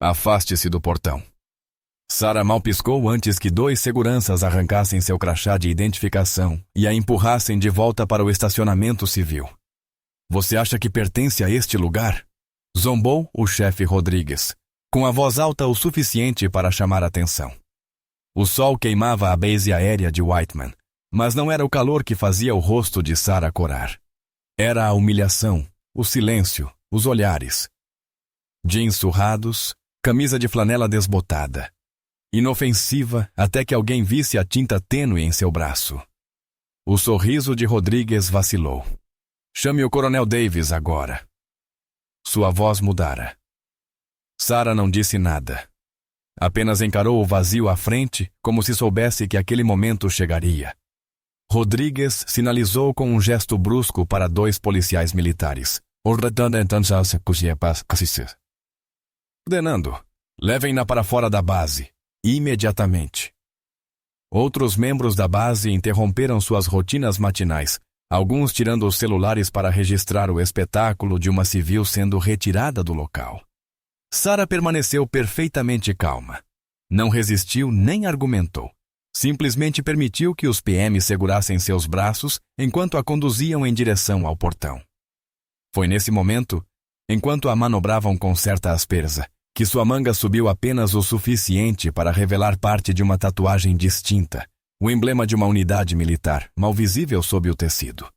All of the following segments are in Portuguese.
Afaste-se do portão. Sarah mal piscou antes que 2 seguranças arrancassem seu crachá de identificação e a empurrassem de volta para o estacionamento civil. Você acha que pertence a este lugar? Zombou o chefe Rodrigues, com a voz alta o suficiente para chamar a atenção. O sol queimava a base aérea de Whiteman, mas não era o calor que fazia o rosto de Sarah corar. Era a humilhação, o silêncio, os olhares. Jeans surrados, camisa de flanela desbotada. Inofensiva até que alguém visse a tinta tênue em seu braço. O sorriso de Rodrigues vacilou. Chame o Coronel Davis agora. Sua voz mudara. Sarah não disse nada. Apenas encarou o vazio à frente, como se soubesse que aquele momento chegaria. Rodrigues sinalizou com um gesto brusco para 2 policiais militares. Ordenando, levem-na para fora da base. Imediatamente. Outros membros da base interromperam suas rotinas matinais, alguns tirando os celulares para registrar o espetáculo de uma civil sendo retirada do local. Sarah permaneceu perfeitamente calma. Não resistiu nem argumentou. Simplesmente permitiu que os PMs segurassem seus braços enquanto a conduziam em direção ao portão. Foi nesse momento, enquanto a manobravam com certa aspereza, que sua manga subiu apenas o suficiente para revelar parte de uma tatuagem distinta, o emblema de uma unidade militar, mal visível sob o tecido.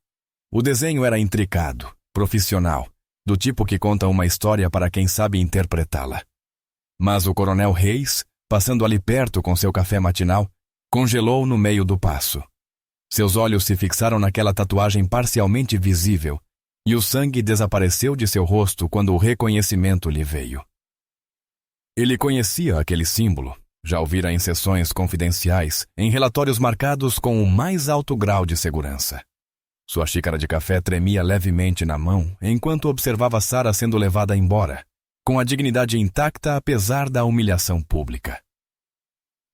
O desenho era intricado, profissional, do tipo que conta uma história para quem sabe interpretá-la. Mas o Coronel Reis, passando ali perto com seu café matinal, congelou no meio do passo. Seus olhos se fixaram naquela tatuagem parcialmente visível, e o sangue desapareceu de seu rosto quando o reconhecimento lhe veio. Ele conhecia aquele símbolo, já ouvira em sessões confidenciais, em relatórios marcados com o mais alto grau de segurança. Sua xícara de café tremia levemente na mão enquanto observava Sarah sendo levada embora, com a dignidade intacta apesar da humilhação pública.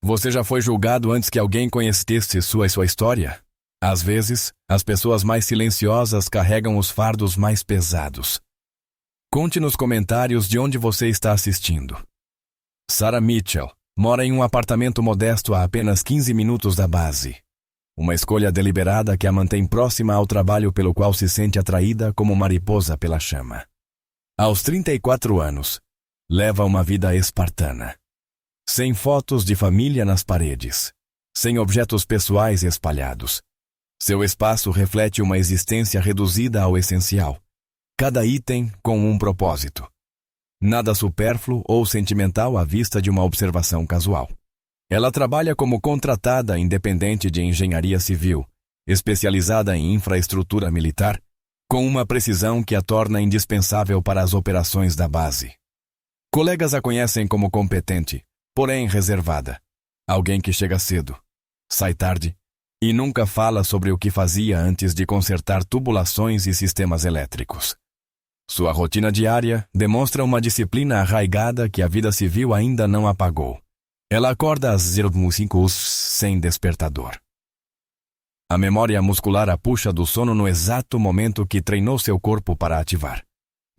Você já foi julgado antes que alguém conhecesse sua história? Às vezes, as pessoas mais silenciosas carregam os fardos mais pesados. Conte nos comentários de onde você está assistindo. Sarah Mitchell mora em um apartamento modesto a apenas 15 minutos da base. Uma escolha deliberada que a mantém próxima ao trabalho pelo qual se sente atraída como mariposa pela chama. Aos 34 anos, leva uma vida espartana. Sem fotos de família nas paredes. Sem objetos pessoais espalhados. Seu espaço reflete uma existência reduzida ao essencial. Cada item com um propósito. Nada supérfluo ou sentimental à vista de uma observação casual. Ela trabalha como contratada independente de engenharia civil, especializada em infraestrutura militar, com uma precisão que a torna indispensável para as operações da base. Colegas a conhecem como competente, porém reservada. Alguém que chega cedo, sai tarde e nunca fala sobre o que fazia antes de consertar tubulações e sistemas elétricos. Sua rotina diária demonstra uma disciplina arraigada que a vida civil ainda não apagou. Ela acorda às 05 sem despertador. A memória muscular a puxa do sono no exato momento que treinou seu corpo para ativar.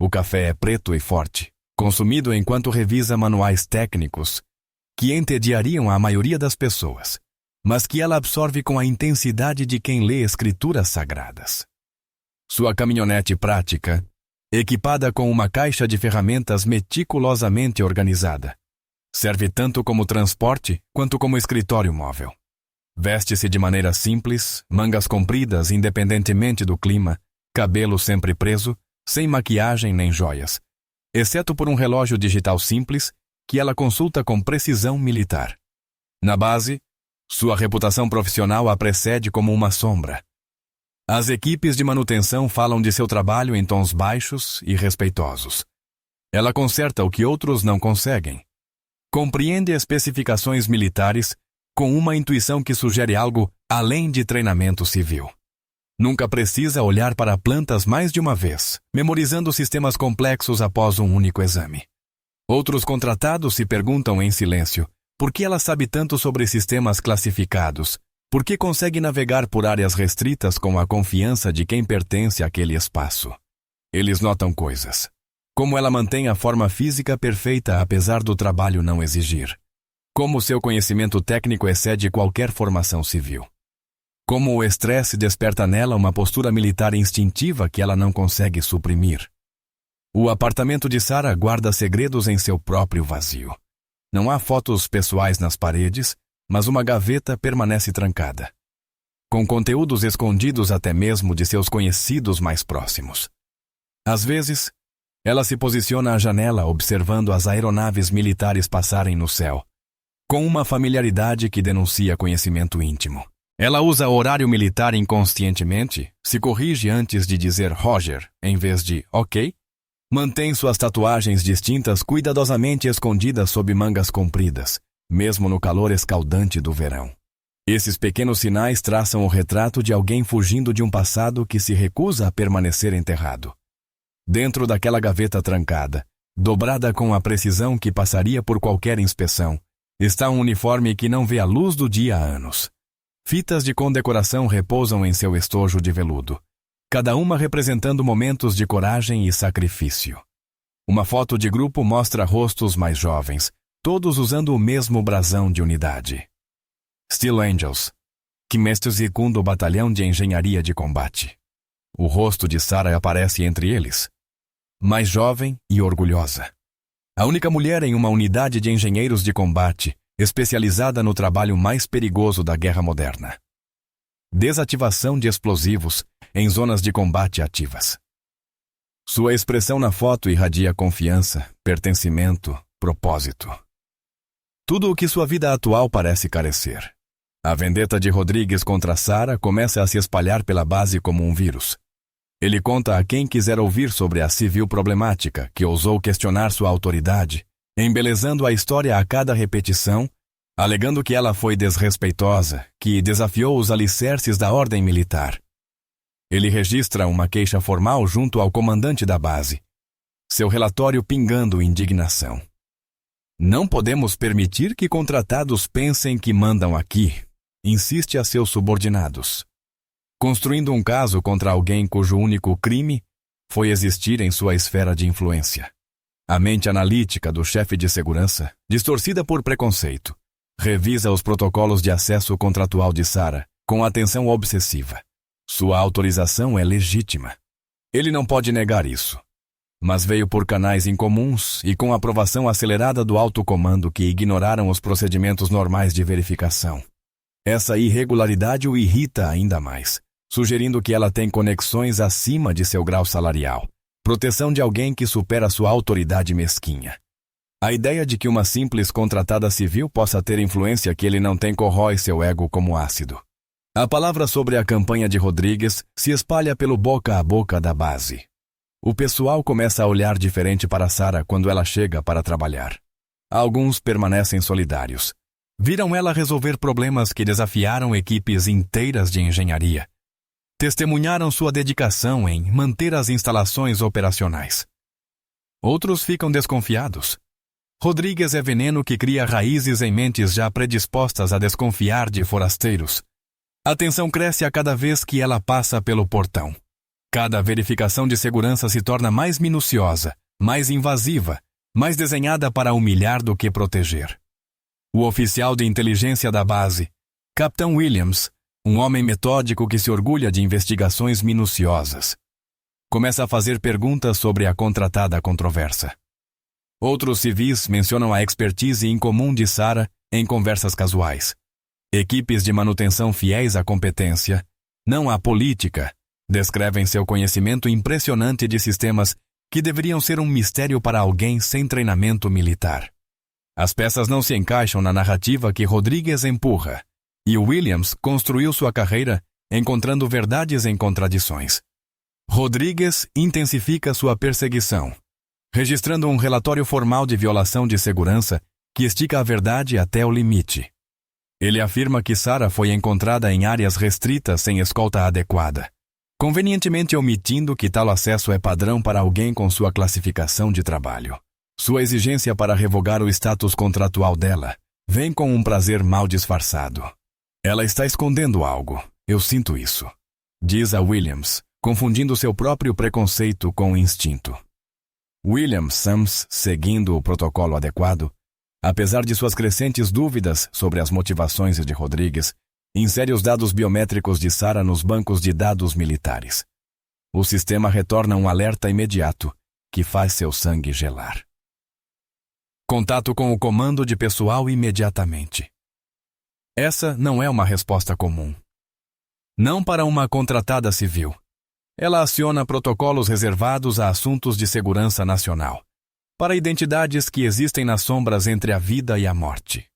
O café é preto e forte, consumido enquanto revisa manuais técnicos que entediariam a maioria das pessoas, mas que ela absorve com a intensidade de quem lê escrituras sagradas. Sua caminhonete prática, equipada com uma caixa de ferramentas meticulosamente organizada, serve tanto como transporte quanto como escritório móvel. Veste-se de maneira simples, mangas compridas independentemente do clima, cabelo sempre preso, sem maquiagem nem joias, exceto por um relógio digital simples que ela consulta com precisão militar. Na base, sua reputação profissional a precede como uma sombra. As equipes de manutenção falam de seu trabalho em tons baixos e respeitosos. Ela conserta o que outros não conseguem. Compreende especificações militares com uma intuição que sugere algo além de treinamento civil. Nunca precisa olhar para plantas mais de uma vez, memorizando sistemas complexos após um único exame. Outros contratados se perguntam em silêncio por que ela sabe tanto sobre sistemas classificados, por que consegue navegar por áreas restritas com a confiança de quem pertence àquele espaço. Eles notam coisas Como ela mantém a forma física perfeita apesar do trabalho não exigir. Como seu conhecimento técnico excede qualquer formação civil. Como o estresse desperta nela uma postura militar instintiva que ela não consegue suprimir. O apartamento de Sarah guarda segredos em seu próprio vazio. Não há fotos pessoais nas paredes, mas uma gaveta permanece trancada, com conteúdos escondidos até mesmo de seus conhecidos mais próximos. Às vezes, ela se posiciona à janela observando as aeronaves militares passarem no céu, com uma familiaridade que denuncia conhecimento íntimo. Ela usa horário militar inconscientemente, se corrige antes de dizer Roger, em vez de ok. Mantém suas tatuagens distintas cuidadosamente escondidas sob mangas compridas, mesmo no calor escaldante do verão. Esses pequenos sinais traçam o retrato de alguém fugindo de um passado que se recusa a permanecer enterrado. Dentro daquela gaveta trancada, dobrada com a precisão que passaria por qualquer inspeção, está um uniforme que não vê a luz do dia há anos. Fitas de condecoração repousam em seu estojo de veludo, cada uma representando momentos de coragem e sacrifício. Uma foto de grupo mostra rostos mais jovens, todos usando o mesmo brasão de unidade. Steel Angels, 52º Batalhão de Engenharia de Combate. O rosto de Sarah aparece entre eles, mais jovem e orgulhosa. A única mulher em uma unidade de engenheiros de combate, especializada no trabalho mais perigoso da guerra moderna. Desativação de explosivos em zonas de combate ativas. Sua expressão na foto irradia confiança, pertencimento, propósito. Tudo o que sua vida atual parece carecer. A vendetta de Rodrigues contra Sarah começa a se espalhar pela base como um vírus. Ele conta a quem quiser ouvir sobre a civil problemática que ousou questionar sua autoridade, embelezando a história a cada repetição, alegando que ela foi desrespeitosa, que desafiou os alicerces da ordem militar. Ele registra uma queixa formal junto ao comandante da base, seu relatório pingando indignação. Não podemos permitir que contratados pensem que mandam aqui, insiste a seus subordinados, construindo um caso contra alguém cujo único crime foi existir em sua esfera de influência. A mente analítica do chefe de segurança, distorcida por preconceito, revisa os protocolos de acesso contratual de Sarah com atenção obsessiva. Sua autorização é legítima. Ele não pode negar isso. Mas veio por canais incomuns e com aprovação acelerada do alto comando que ignoraram os procedimentos normais de verificação. Essa irregularidade o irrita ainda mais, sugerindo que ela tem conexões acima de seu grau salarial, proteção de alguém que supera sua autoridade mesquinha. A ideia de que uma simples contratada civil possa ter influência que ele não tem corrói seu ego como ácido. A palavra sobre a campanha de Rodrigues se espalha pelo boca a boca da base. O pessoal começa a olhar diferente para Sarah quando ela chega para trabalhar. Alguns permanecem solidários. Viram ela resolver problemas que desafiaram equipes inteiras de engenharia. Testemunharam sua dedicação em manter as instalações operacionais. Outros ficam desconfiados. Rodrigues é veneno que cria raízes em mentes já predispostas a desconfiar de forasteiros. A tensão cresce a cada vez que ela passa pelo portão. Cada verificação de segurança se torna mais minuciosa, mais invasiva, mais desenhada para humilhar do que proteger. O oficial de inteligência da base, Capitão Williams, um homem metódico que se orgulha de investigações minuciosas, começa a fazer perguntas sobre a contratada controversa. Outros civis mencionam a expertise incomum de Sarah em conversas casuais. Equipes de manutenção fiéis à competência, não à política, descrevem seu conhecimento impressionante de sistemas que deveriam ser um mistério para alguém sem treinamento militar. As peças não se encaixam na narrativa que Rodrigues empurra, e Williams construiu sua carreira encontrando verdades em contradições. Rodrigues intensifica sua perseguição, registrando um relatório formal de violação de segurança que estica a verdade até o limite. Ele afirma que Sarah foi encontrada em áreas restritas sem escolta adequada, convenientemente omitindo que tal acesso é padrão para alguém com sua classificação de trabalho. Sua exigência para revogar o status contratual dela vem com um prazer mal disfarçado. Ela está escondendo algo, eu sinto isso, diz a Williams, confundindo seu próprio preconceito com o instinto. William Sams, seguindo o protocolo adequado, apesar de suas crescentes dúvidas sobre as motivações de Rodrigues, insere os dados biométricos de Sarah nos bancos de dados militares. O sistema retorna um alerta imediato, que faz seu sangue gelar. Contato com o comando de pessoal imediatamente. Essa não é uma resposta comum. Não para uma contratada civil. Ela aciona protocolos reservados a assuntos de segurança nacional, para identidades que existem nas sombras entre a vida e a morte.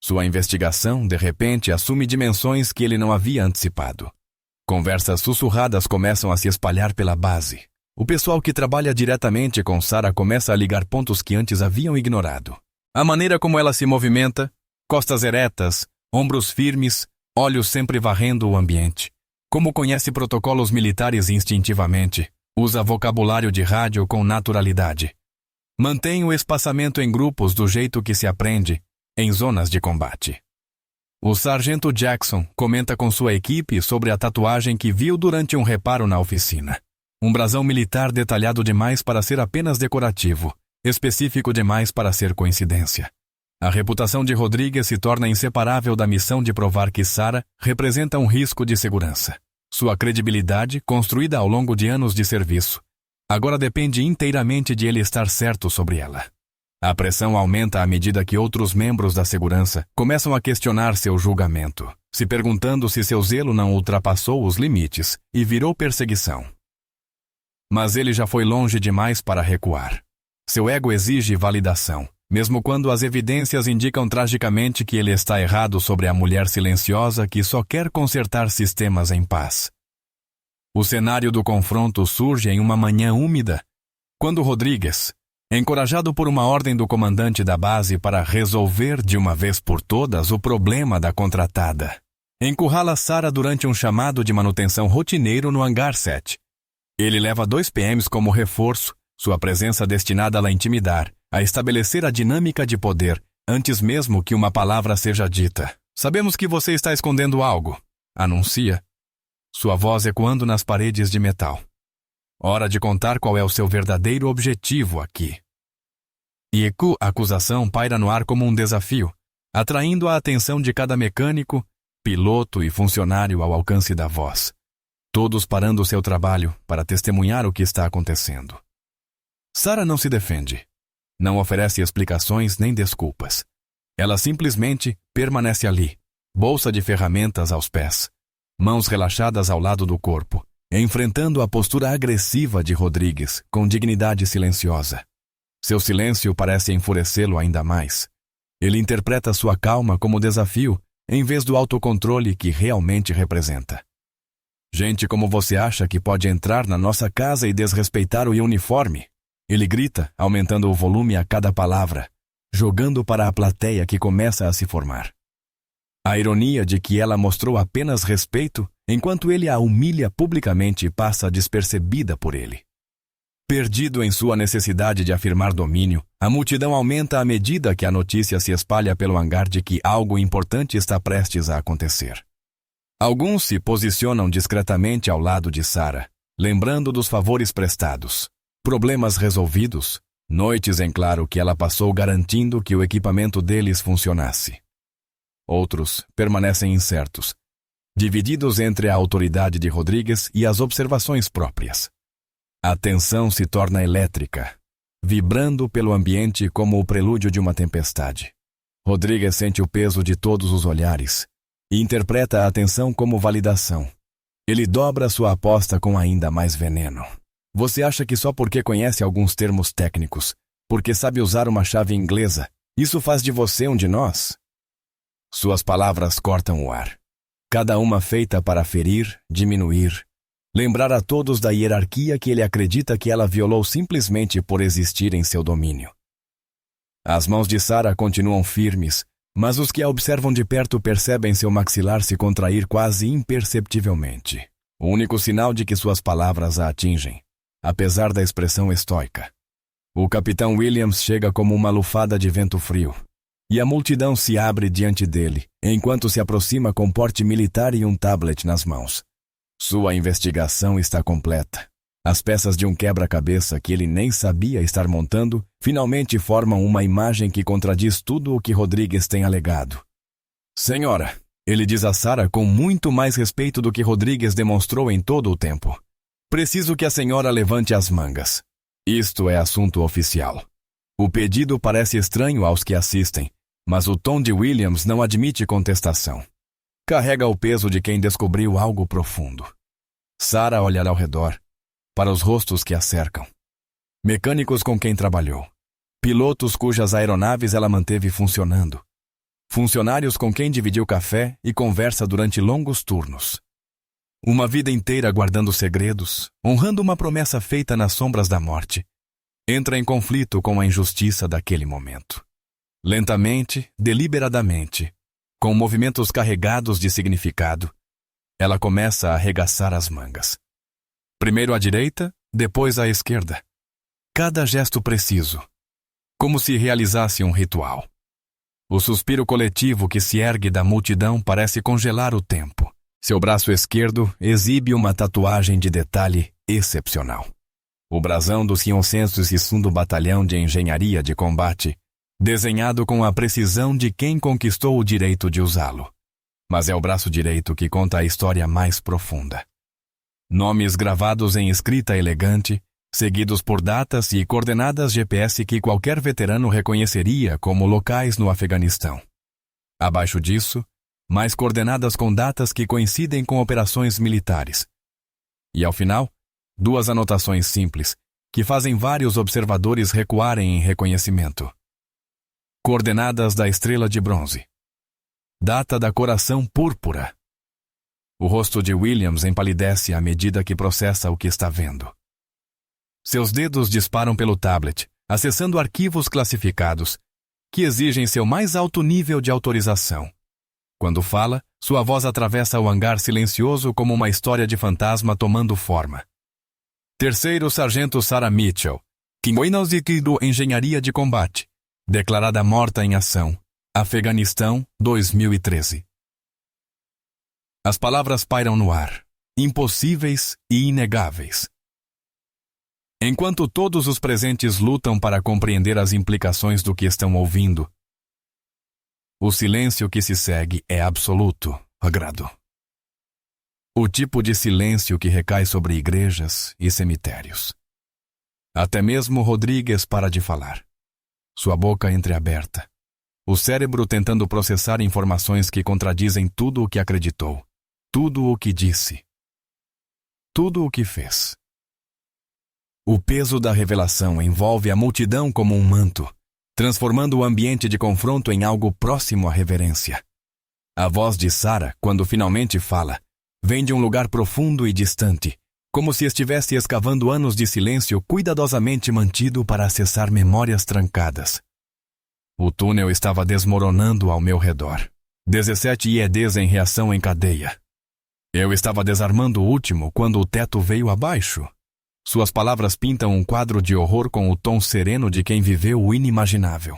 Sua investigação, de repente, assume dimensões que ele não havia antecipado. Conversas sussurradas começam a se espalhar pela base. O pessoal que trabalha diretamente com Sarah começa a ligar pontos que antes haviam ignorado. A maneira como ela se movimenta, costas eretas, ombros firmes, olhos sempre varrendo o ambiente. Como conhece protocolos militares instintivamente, usa vocabulário de rádio com naturalidade. Mantém o espaçamento em grupos do jeito que se aprende, em zonas de combate. O sargento Jackson comenta com sua equipe sobre a tatuagem que viu durante um reparo na oficina. Um brasão militar detalhado demais para ser apenas decorativo, específico demais para ser coincidência. A reputação de Rodrigues se torna inseparável da missão de provar que Sarah representa um risco de segurança. Sua credibilidade, construída ao longo de anos de serviço, agora depende inteiramente de ele estar certo sobre ela. A pressão aumenta à medida que outros membros da segurança começam a questionar seu julgamento, se perguntando se seu zelo não ultrapassou os limites e virou perseguição. Mas ele já foi longe demais para recuar. Seu ego exige validação, mesmo quando as evidências indicam tragicamente que ele está errado sobre a mulher silenciosa que só quer consertar sistemas em paz. O cenário do confronto surge em uma manhã úmida, quando Rodrigues, encorajado por uma ordem do comandante da base para resolver de uma vez por todas o problema da contratada, encurrala Sarah durante um chamado de manutenção rotineiro no hangar 7. Ele leva 2 PMs como reforço, sua presença destinada a la intimidar, a estabelecer a dinâmica de poder, antes mesmo que uma palavra seja dita. Sabemos que você está escondendo algo, anuncia, sua voz ecoando nas paredes de metal. Hora de contar qual é o seu verdadeiro objetivo aqui. E a acusação paira no ar como um desafio, atraindo a atenção de cada mecânico, piloto e funcionário ao alcance da voz. Todos parando o seu trabalho para testemunhar o que está acontecendo. Sarah não se defende. Não oferece explicações nem desculpas. Ela simplesmente permanece ali, bolsa de ferramentas aos pés, mãos relaxadas ao lado do corpo, enfrentando a postura agressiva de Rodrigues com dignidade silenciosa. Seu silêncio parece enfurecê-lo ainda mais. Ele interpreta sua calma como desafio, em vez do autocontrole que realmente representa. Gente como você acha que pode entrar na nossa casa e desrespeitar o uniforme? Ele grita, aumentando o volume a cada palavra, jogando para a plateia que começa a se formar. A ironia de que ela mostrou apenas respeito, enquanto ele a humilha publicamente passa despercebida por ele. Perdido em sua necessidade de afirmar domínio, a multidão aumenta à medida que a notícia se espalha pelo hangar de que algo importante está prestes a acontecer. Alguns se posicionam discretamente ao lado de Sarah, lembrando dos favores prestados, problemas resolvidos, noites em claro que ela passou garantindo que o equipamento deles funcionasse. Outros permanecem incertos, divididos entre a autoridade de Rodrigues e as observações próprias. A tensão se torna elétrica, vibrando pelo ambiente como o prelúdio de uma tempestade. Rodrigues sente o peso de todos os olhares e interpreta a atenção como validação. Ele dobra sua aposta com ainda mais veneno. Você acha que só porque conhece alguns termos técnicos, porque sabe usar uma chave inglesa, isso faz de você um de nós? Suas palavras cortam o ar. Cada uma feita para ferir, diminuir, lembrar a todos da hierarquia que ele acredita que ela violou simplesmente por existir em seu domínio. As mãos de Sarah continuam firmes, mas os que a observam de perto percebem seu maxilar se contrair quase imperceptivelmente. O único sinal de que suas palavras a atingem, apesar da expressão estoica. O capitão Williams chega como uma lufada de vento frio, e a multidão se abre diante dele, enquanto se aproxima com porte militar e um tablet nas mãos. Sua investigação está completa. As peças de um quebra-cabeça que ele nem sabia estar montando finalmente formam uma imagem que contradiz tudo o que Rodrigues tem alegado. Senhora, ele diz a Sarah com muito mais respeito do que Rodrigues demonstrou em todo o tempo. Preciso que a senhora levante as mangas. Isto é assunto oficial. O pedido parece estranho aos que assistem, mas o tom de Williams não admite contestação. Carrega o peso de quem descobriu algo profundo. Sarah olhará ao redor, para os rostos que a cercam. Mecânicos com quem trabalhou. Pilotos cujas aeronaves ela manteve funcionando. Funcionários com quem dividiu café e conversa durante longos turnos. Uma vida inteira guardando segredos, honrando uma promessa feita nas sombras da morte. Entra em conflito com a injustiça daquele momento. Lentamente, deliberadamente, com movimentos carregados de significado, ela começa a arregaçar as mangas. Primeiro à direita, depois à esquerda. Cada gesto preciso, como se realizasse um ritual. O suspiro coletivo que se ergue da multidão parece congelar o tempo. Seu braço esquerdo exibe uma tatuagem de detalhe excepcional. O brasão do 502º Batalhão de Engenharia de Combate, desenhado com a precisão de quem conquistou o direito de usá-lo. Mas é o braço direito que conta a história mais profunda. Nomes gravados em escrita elegante, seguidos por datas e coordenadas GPS que qualquer veterano reconheceria como locais no Afeganistão. Abaixo disso, mais coordenadas com datas que coincidem com operações militares. E ao final, duas anotações simples, que fazem vários observadores recuarem em reconhecimento. Coordenadas da estrela de bronze. Data da coração púrpura. O rosto de Williams empalidece à medida que processa o que está vendo. Seus dedos disparam pelo tablet, acessando arquivos classificados, que exigem seu mais alto nível de autorização. Quando fala, sua voz atravessa o hangar silencioso como uma história de fantasma tomando forma. Terceiro Sargento Sarah Mitchell, 502º Engenharia de Combate, declarada morta em ação, Afeganistão, 2013. As palavras pairam no ar, impossíveis e inegáveis. Enquanto todos os presentes lutam para compreender as implicações do que estão ouvindo, o silêncio que se segue é absoluto, agrado. O tipo de silêncio que recai sobre igrejas e cemitérios. Até mesmo Rodrigues para de falar. Sua boca entreaberta. O cérebro tentando processar informações que contradizem tudo o que acreditou, tudo o que disse, tudo o que fez. O peso da revelação envolve a multidão como um manto, transformando o ambiente de confronto em algo próximo à reverência. A voz de Sarah, quando finalmente fala, vem de um lugar profundo e distante, como se estivesse escavando anos de silêncio cuidadosamente mantido para acessar memórias trancadas. O túnel estava desmoronando ao meu redor. 17 IEDs em reação em cadeia. Eu estava desarmando o último quando o teto veio abaixo. Suas palavras pintam um quadro de horror com o tom sereno de quem viveu o inimaginável.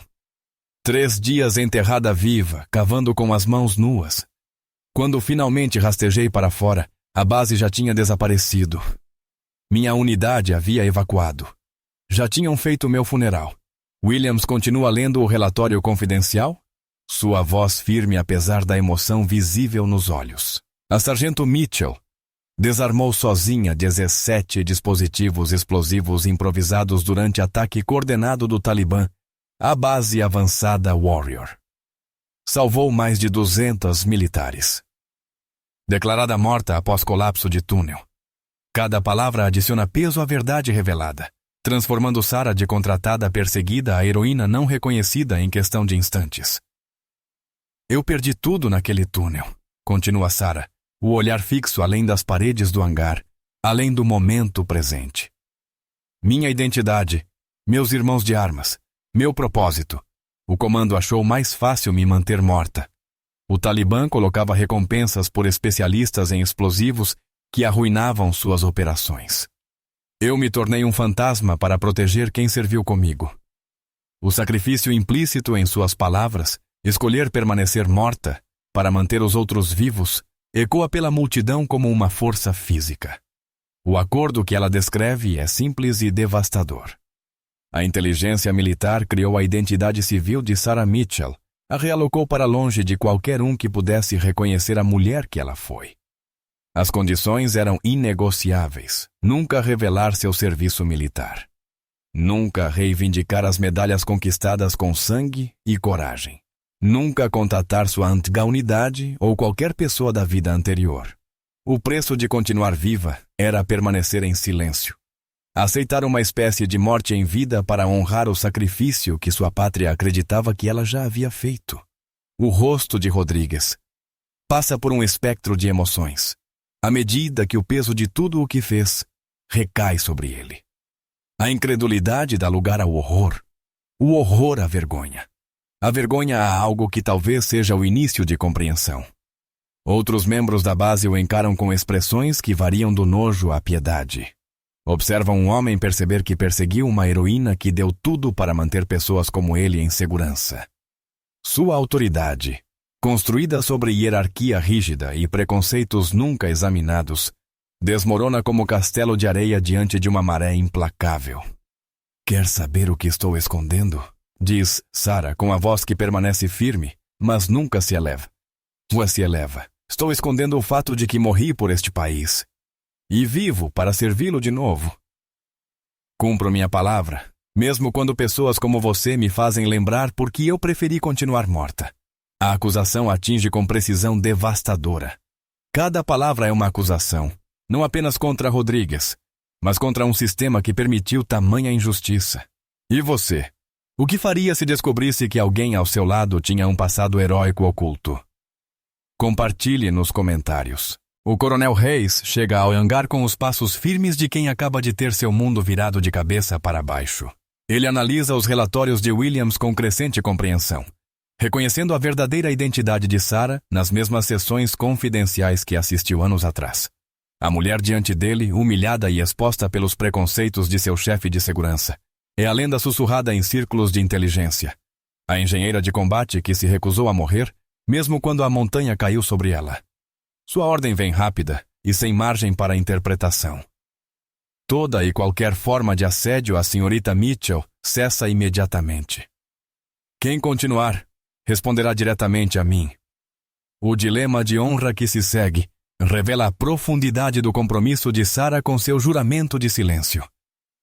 3 dias enterrada viva, cavando com as mãos nuas. Quando finalmente rastejei para fora, a base já tinha desaparecido. Minha unidade havia evacuado. Já tinham feito meu funeral. Williams continua lendo o relatório confidencial? Sua voz firme apesar da emoção visível nos olhos. A Sargento Mitchell desarmou sozinha 17 dispositivos explosivos improvisados durante ataque coordenado do Talibã à base avançada Warrior. Salvou mais de 200 militares. Declarada morta após colapso de túnel. Cada palavra adiciona peso à verdade revelada, transformando Sarah de contratada perseguida a heroína não reconhecida em questão de instantes. Eu perdi tudo naquele túnel, continua Sarah, o olhar fixo além das paredes do hangar, além do momento presente. Minha identidade, meus irmãos de armas, meu propósito. O comando achou mais fácil me manter morta. O Talibã colocava recompensas por especialistas em explosivos que arruinavam suas operações. Eu me tornei um fantasma para proteger quem serviu comigo. O sacrifício implícito em suas palavras, escolher permanecer morta para manter os outros vivos, ecoa pela multidão como uma força física. O acordo que ela descreve é simples e devastador. A inteligência militar criou a identidade civil de Sarah Mitchell, a realocou para longe de qualquer um que pudesse reconhecer a mulher que ela foi. As condições eram inegociáveis: nunca revelar seu serviço militar. Nunca reivindicar as medalhas conquistadas com sangue e coragem. Nunca contatar sua antiga unidade ou qualquer pessoa da vida anterior. O preço de continuar viva era permanecer em silêncio. Aceitar uma espécie de morte em vida para honrar o sacrifício que sua pátria acreditava que ela já havia feito. O rosto de Rodrigues passa por um espectro de emoções, à medida que o peso de tudo o que fez recai sobre ele. A incredulidade dá lugar ao horror, o horror à vergonha. A vergonha a algo que talvez seja o início de compreensão. Outros membros da base o encaram com expressões que variam do nojo à piedade. Observam um homem perceber que perseguiu uma heroína que deu tudo para manter pessoas como ele em segurança. Sua autoridade, construída sobre hierarquia rígida e preconceitos nunca examinados, desmorona como castelo de areia diante de uma maré implacável. Quer saber o que estou escondendo? Diz Sarah com a voz que permanece firme, mas nunca se eleva. Se eleva. Estou escondendo o fato de que morri por este país. E vivo para servi-lo de novo. Cumpro minha palavra, mesmo quando pessoas como você me fazem lembrar por que eu preferi continuar morta. A acusação atinge com precisão devastadora. Cada palavra é uma acusação, não apenas contra Rodrigues, mas contra um sistema que permitiu tamanha injustiça. E você? O que faria se descobrisse que alguém ao seu lado tinha um passado heróico oculto? Compartilhe nos comentários. O Coronel Reis chega ao hangar com os passos firmes de quem acaba de ter seu mundo virado de cabeça para baixo. Ele analisa os relatórios de Williams com crescente compreensão, reconhecendo a verdadeira identidade de Sarah nas mesmas sessões confidenciais que assistiu anos atrás. A mulher diante dele, humilhada e exposta pelos preconceitos de seu chefe de segurança, é a lenda sussurrada em círculos de inteligência. A engenheira de combate que se recusou a morrer, mesmo quando a montanha caiu sobre ela. Sua ordem vem rápida e sem margem para interpretação. Toda e qualquer forma de assédio à senhorita Mitchell cessa imediatamente. Quem continuar, responderá diretamente a mim. O dilema de honra que se segue revela a profundidade do compromisso de Sarah com seu juramento de silêncio.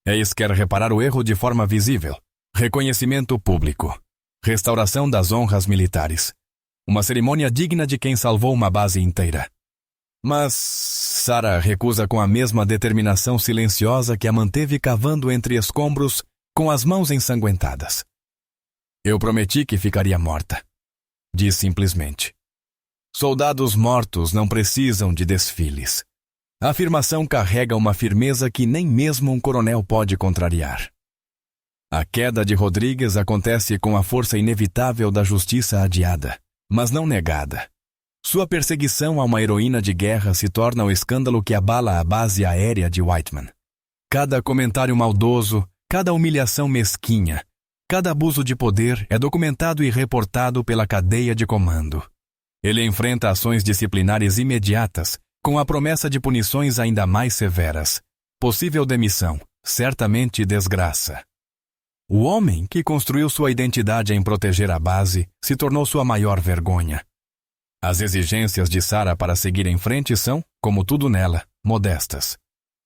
Eis quer reparar o erro de forma visível. Reconhecimento público. Restauração das honras militares. Uma cerimônia digna de quem salvou uma base inteira. Mas Sarah recusa com a mesma determinação silenciosa que a manteve cavando entre escombros com as mãos ensanguentadas. Eu prometi que ficaria morta. Diz simplesmente. Soldados mortos não precisam de desfiles. A afirmação carrega uma firmeza que nem mesmo um coronel pode contrariar. A queda de Rodrigues acontece com a força inevitável da justiça adiada, mas não negada. Sua perseguição a uma heroína de guerra se torna o escândalo que abala a base aérea de Whiteman. Cada comentário maldoso, cada humilhação mesquinha, cada abuso de poder é documentado e reportado pela cadeia de comando. Ele enfrenta ações disciplinares imediatas, com a promessa de punições ainda mais severas. Possível demissão, certamente desgraça. O homem que construiu sua identidade em proteger a base se tornou sua maior vergonha. As exigências de Sarah para seguir em frente são, como tudo nela, modestas.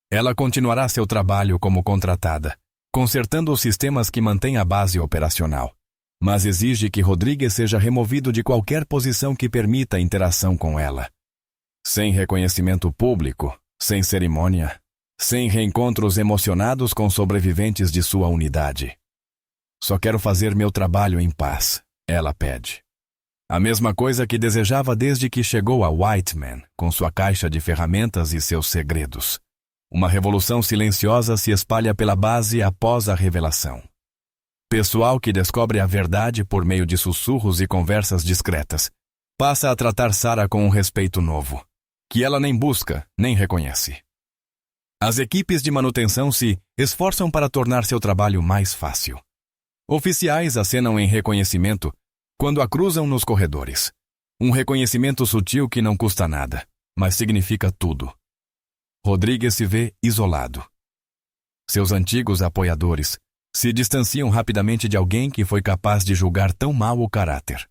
Ela continuará seu trabalho como contratada, consertando os sistemas que mantêm a base operacional, mas exige que Rodrigues seja removido de qualquer posição que permita interação com ela. Sem reconhecimento público, sem cerimônia, sem reencontros emocionados com sobreviventes de sua unidade. Só quero fazer meu trabalho em paz, ela pede. A mesma coisa que desejava desde que chegou a Whiteman, com sua caixa de ferramentas e seus segredos. Uma revolução silenciosa se espalha pela base após a revelação. Pessoal que descobre a verdade por meio de sussurros e conversas discretas passa a tratar Sarah com um respeito novo, que ela nem busca, nem reconhece. As equipes de manutenção se esforçam para tornar seu trabalho mais fácil. Oficiais acenam em reconhecimento quando a cruzam nos corredores. Um reconhecimento sutil que não custa nada, mas significa tudo. Rodrigues se vê isolado. Seus antigos apoiadores se distanciam rapidamente de alguém que foi capaz de julgar tão mal o caráter.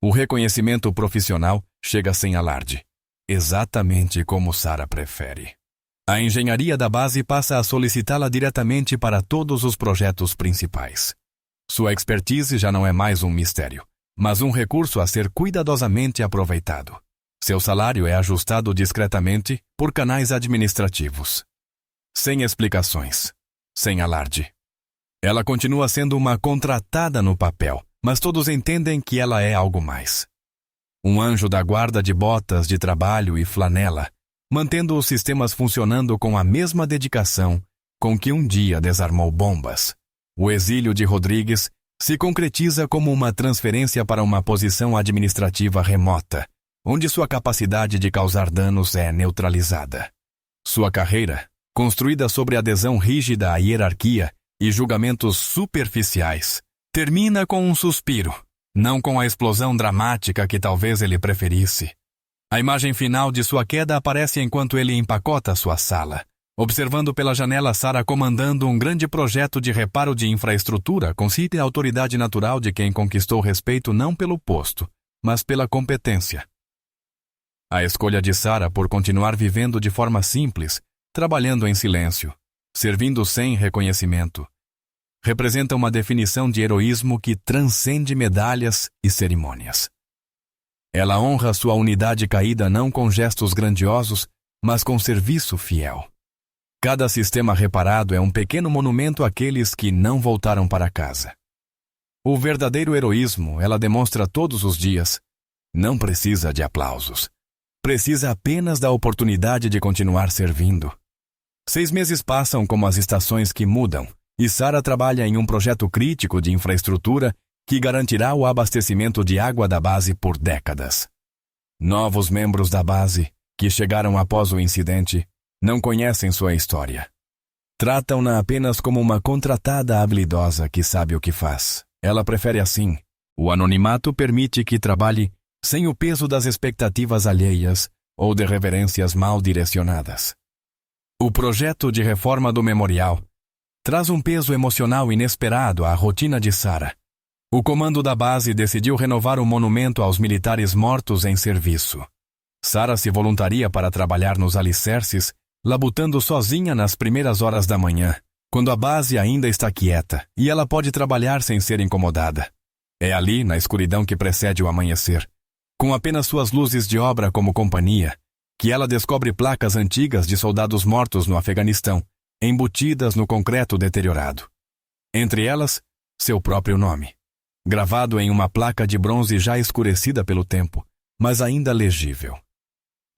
O reconhecimento profissional chega sem alarde, exatamente como Sarah prefere. A engenharia da base passa a solicitá-la diretamente para todos os projetos principais. Sua expertise já não é mais um mistério, mas um recurso a ser cuidadosamente aproveitado. Seu salário é ajustado discretamente por canais administrativos. Sem explicações, sem alarde. Ela continua sendo uma contratada no papel, mas todos entendem que ela é algo mais. Um anjo da guarda de botas de trabalho e flanela, mantendo os sistemas funcionando com a mesma dedicação com que um dia desarmou bombas. O exílio de Rodrigues se concretiza como uma transferência para uma posição administrativa remota, onde sua capacidade de causar danos é neutralizada. Sua carreira, construída sobre adesão rígida à hierarquia e julgamentos superficiais, termina com um suspiro, não com a explosão dramática que talvez ele preferisse. A imagem final de sua queda aparece enquanto ele empacota sua sala, observando pela janela Sarah comandando um grande projeto de reparo de infraestrutura com sede a autoridade natural de quem conquistou respeito não pelo posto, mas pela competência. A escolha de Sarah por continuar vivendo de forma simples, trabalhando em silêncio, servindo sem reconhecimento, representa uma definição de heroísmo que transcende medalhas e cerimônias. Ela honra sua unidade caída não com gestos grandiosos, mas com serviço fiel. Cada sistema reparado é um pequeno monumento àqueles que não voltaram para casa. O verdadeiro heroísmo ela demonstra todos os dias. Não precisa de aplausos. Precisa apenas da oportunidade de continuar servindo. 6 meses passam como as estações que mudam, e Sarah trabalha em um projeto crítico de infraestrutura que garantirá o abastecimento de água da base por décadas. Novos membros da base, que chegaram após o incidente, não conhecem sua história. Tratam-na apenas como uma contratada habilidosa que sabe o que faz. Ela prefere assim. O anonimato permite que trabalhe sem o peso das expectativas alheias ou de reverências mal direcionadas. O projeto de reforma do memorial traz um peso emocional inesperado à rotina de Sarah. O comando da base decidiu renovar o monumento aos militares mortos em serviço. Sarah se voluntaria para trabalhar nos alicerces, labutando sozinha nas primeiras horas da manhã, quando a base ainda está quieta e ela pode trabalhar sem ser incomodada. É ali, na escuridão que precede o amanhecer, com apenas suas luzes de obra como companhia, que ela descobre placas antigas de soldados mortos no Afeganistão, embutidas no concreto deteriorado. Entre elas, seu próprio nome, gravado em uma placa de bronze já escurecida pelo tempo, mas ainda legível.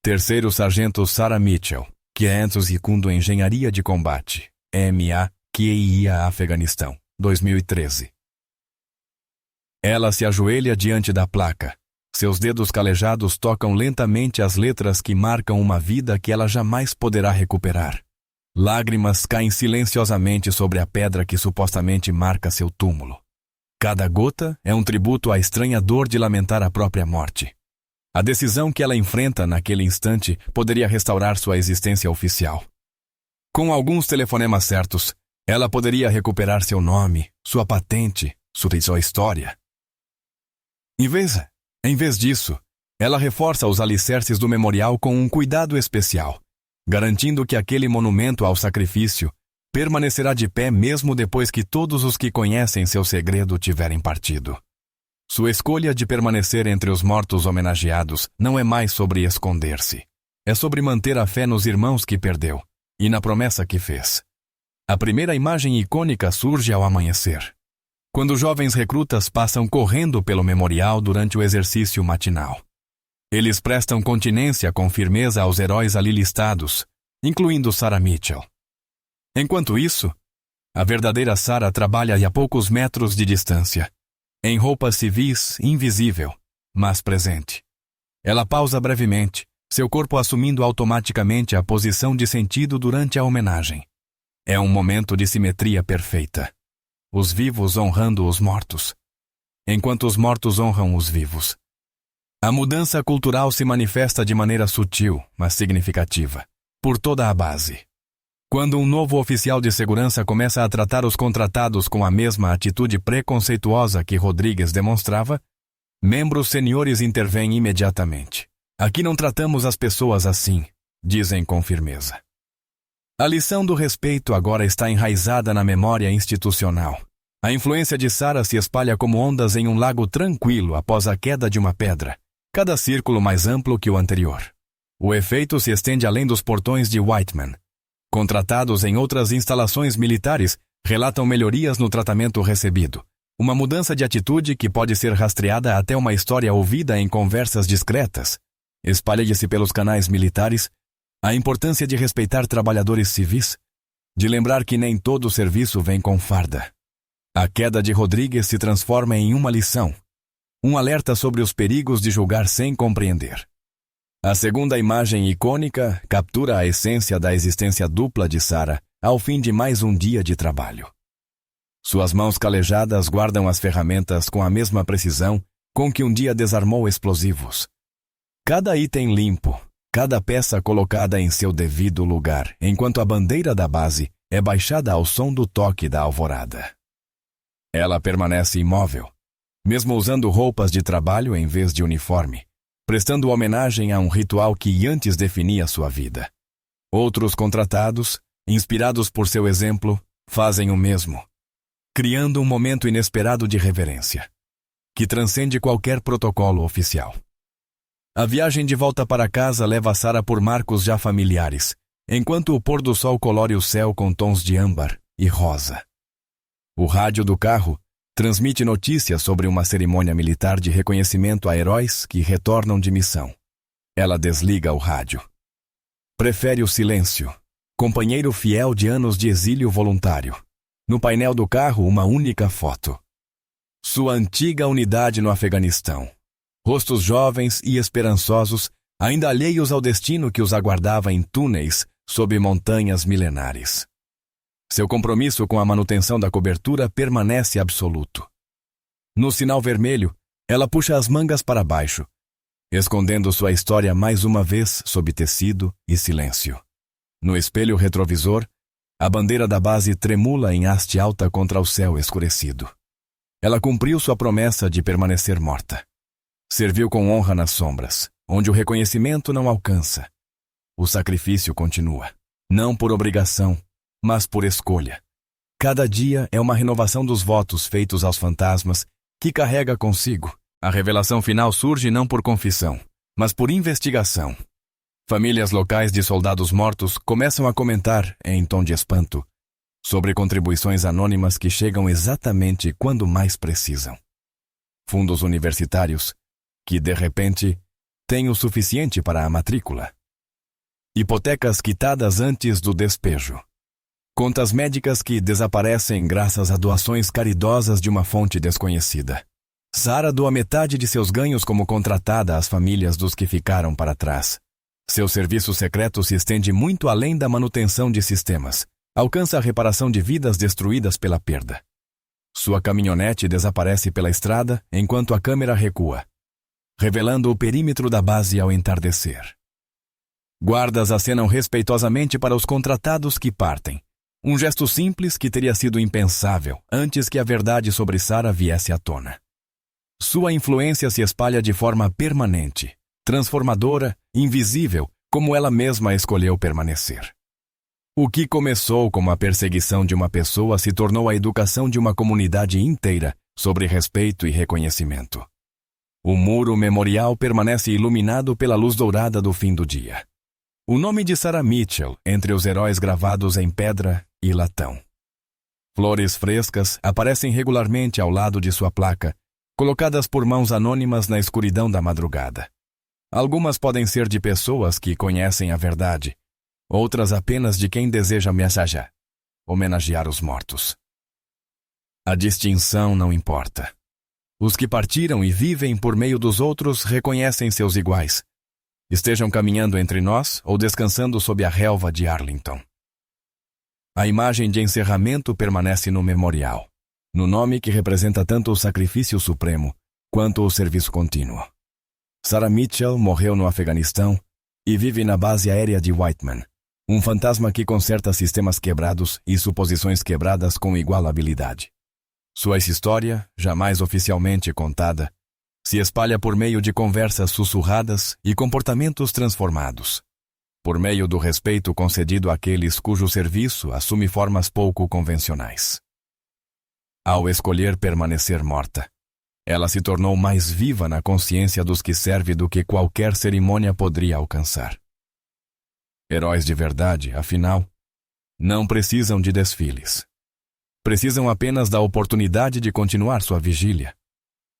Terceiro Sargento Sarah Mitchell, que é segundo Engenharia de Combate, MA-QIA Afeganistão, 2013. Ela se ajoelha diante da placa. Seus dedos calejados tocam lentamente as letras que marcam uma vida que ela jamais poderá recuperar. Lágrimas caem silenciosamente sobre a pedra que supostamente marca seu túmulo. Cada gota é um tributo à estranha dor de lamentar a própria morte. A decisão que ela enfrenta naquele instante poderia restaurar sua existência oficial. Com alguns telefonemas certos, ela poderia recuperar seu nome, sua patente, sua história. Em vez disso, ela reforça os alicerces do memorial com um cuidado especial, garantindo que aquele monumento ao sacrifício permanecerá de pé mesmo depois que todos os que conhecem seu segredo tiverem partido. Sua escolha de permanecer entre os mortos homenageados não é mais sobre esconder-se. É sobre manter a fé nos irmãos que perdeu e na promessa que fez. A primeira imagem icônica surge ao amanhecer, quando jovens recrutas passam correndo pelo memorial durante o exercício matinal. Eles prestam continência com firmeza aos heróis ali listados, incluindo Sarah Mitchell. Enquanto isso, a verdadeira Sarah trabalha a poucos metros de distância, em roupas civis, invisível, mas presente. Ela pausa brevemente, seu corpo assumindo automaticamente a posição de sentido durante a homenagem. É um momento de simetria perfeita. Os vivos honrando os mortos, enquanto os mortos honram os vivos. A mudança cultural se manifesta de maneira sutil, mas significativa. por toda a base. Quando um novo oficial de segurança começa a tratar os contratados com a mesma atitude preconceituosa que Rodrigues demonstrava, membros seniores intervêm imediatamente. Aqui não tratamos as pessoas assim, dizem com firmeza. A lição do respeito agora está enraizada na memória institucional. A influência de Sarah se espalha como ondas em um lago tranquilo após a queda de uma pedra, cada círculo mais amplo que o anterior. O efeito se estende além dos portões de Whiteman. Contratados em outras instalações militares relatam melhorias no tratamento recebido. Uma mudança de atitude que pode ser rastreada até uma história ouvida em conversas discretas. Espalha-se pelos canais militares a importância de respeitar trabalhadores civis, de lembrar que nem todo serviço vem com farda. A queda de Rodrigues se transforma em uma lição, um alerta sobre os perigos de julgar sem compreender. A segunda imagem icônica captura a essência da existência dupla de Sarah ao fim de mais um dia de trabalho. Suas mãos calejadas guardam as ferramentas com a mesma precisão com que um dia desarmou explosivos. Cada item limpo, cada peça colocada em seu devido lugar, enquanto a bandeira da base é baixada ao som do toque da alvorada. Ela permanece imóvel, mesmo usando roupas de trabalho em vez de uniforme, prestando homenagem a um ritual que antes definia sua vida. Outros contratados, inspirados por seu exemplo, fazem o mesmo, criando um momento inesperado de reverência, que transcende qualquer protocolo oficial. A viagem de volta para casa leva Sarah por marcos já familiares, enquanto o pôr do sol colore o céu com tons de âmbar e rosa. O rádio do carro transmite notícias sobre uma cerimônia militar de reconhecimento a heróis que retornam de missão. Ela desliga o rádio. Prefere o silêncio, companheiro fiel de anos de exílio voluntário. No painel do carro, uma única foto. Sua antiga unidade no Afeganistão. Rostos jovens e esperançosos, ainda alheios ao destino que os aguardava em túneis sob montanhas milenares. Seu compromisso com a manutenção da cobertura permanece absoluto. No sinal vermelho, ela puxa as mangas para baixo, escondendo sua história mais uma vez sob tecido e silêncio. No espelho retrovisor, a bandeira da base tremula em haste alta contra o céu escurecido. Ela cumpriu sua promessa de permanecer morta. Serviu com honra nas sombras, onde o reconhecimento não alcança. O sacrifício continua, não por obrigação, mas por escolha. Cada dia é uma renovação dos votos feitos aos fantasmas que carrega consigo. A revelação final surge não por confissão, mas por investigação. Famílias locais de soldados mortos começam a comentar, em tom de espanto, sobre contribuições anônimas que chegam exatamente quando mais precisam. Fundos universitários que, de repente, têm o suficiente para a matrícula. Hipotecas quitadas antes do despejo. Contas médicas que desaparecem graças a doações caridosas de uma fonte desconhecida. Sarah doa metade de seus ganhos como contratada às famílias dos que ficaram para trás. Seu serviço secreto se estende muito além da manutenção de sistemas. Alcança a reparação de vidas destruídas pela perda. Sua caminhonete desaparece pela estrada enquanto a câmera recua, revelando o perímetro da base ao entardecer. Guardas acenam respeitosamente para os contratados que partem. Um gesto simples que teria sido impensável antes que a verdade sobre Sarah viesse à tona. Sua influência se espalha de forma permanente, transformadora, invisível, como ela mesma escolheu permanecer. O que começou como a perseguição de uma pessoa se tornou a educação de uma comunidade inteira sobre respeito e reconhecimento. O muro memorial permanece iluminado pela luz dourada do fim do dia. O nome de Sarah Mitchell entre os heróis gravados em pedra e latão. Flores frescas aparecem regularmente ao lado de sua placa, colocadas por mãos anônimas na escuridão da madrugada. Algumas podem ser de pessoas que conhecem a verdade, outras apenas de quem deseja homenagear os mortos. A distinção não importa. Os que partiram e vivem por meio dos outros reconhecem seus iguais, estejam caminhando entre nós ou descansando sob a relva de Arlington. A imagem de encerramento permanece no memorial, no nome que representa tanto o sacrifício supremo quanto o serviço contínuo. Sarah Mitchell morreu no Afeganistão e vive na base aérea de Whiteman, Um fantasma que conserta sistemas quebrados e suposições quebradas com igual habilidade. Sua história, jamais oficialmente contada, se espalha por meio de conversas sussurradas e comportamentos transformados, por meio do respeito concedido àqueles cujo serviço assume formas pouco convencionais. Ao escolher permanecer morta, ela se tornou mais viva na consciência dos que serve do que qualquer cerimônia poderia alcançar. Heróis de verdade, afinal, não precisam de desfiles. Precisam apenas da oportunidade de continuar sua vigília.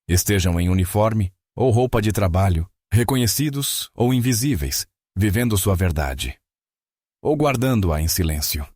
Estejam em uniforme ou roupa de trabalho, reconhecidos ou invisíveis, vivendo sua verdade, ou guardando-a em silêncio.